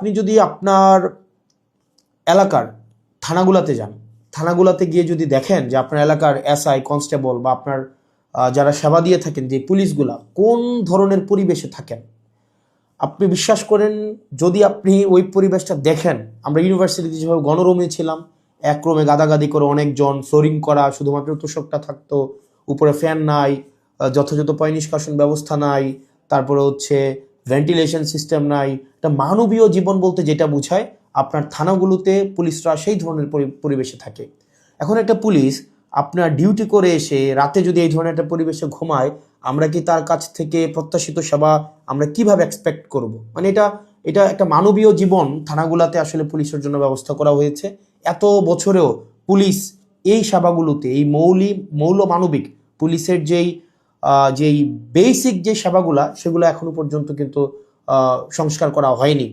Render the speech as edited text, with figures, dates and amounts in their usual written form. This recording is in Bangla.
আপনি যদি আপনার এলাকার থানাগুলাতে যান, থানাগুলাতে গিয়ে যদি দেখেন যে আপনার এলাকার এসআই, কনস্টেবল বা আপনার যারা সেবা দিয়ে থাকেন যে পুলিশগুলা কোন ধরনের পরিবেশে থাকেন, আপনি বিশ্বাস করেন যদি আপনি ওই পরিবেশটা দেখেন, আমরা ইউনিভার্সিটিতে যেভাবে গণরুমে ছিলাম, এক রুমে গাদাগাদি করে অনেকজন, ফ্লোরিং করা, শুধুমাত্র তোষকটা থাকতো, উপরে ফ্যান নাই, যথাযথ পয় নিষ্কাশন ব্যবস্থা নাই, তারপরে হচ্ছে ভেন্টিলেশন সিস্টেম নাই, একটা মানবীয় জীবন বলতে যেটা বোঝায় আপনার থানাগুলোতে পুলিশরা সেই ধরনের পরিবেশে থাকে। এখন একটা পুলিশ আপনার ডিউটি করে এসে রাতে যদি এই ধরনের একটা পরিবেশে ঘুমায়, আমরা কি তার কাছ থেকে প্রত্যাশিত সেবা আমরা কিভাবে এক্সপেক্ট করব? মানে এটা এটা একটা মানবীয় জীবন থানাগুলোতে আসলে পুলিশের জন্য ব্যবস্থা করা হয়েছে। এত বছরেও পুলিশ এই সেবাগুলোতে, এই মৌল মানবিক পুলিশের যেই বেসিক যে সেবাগুলা, সেগুলো এখনো পর্যন্ত কিন্তু সংস্কার করা হয়নি।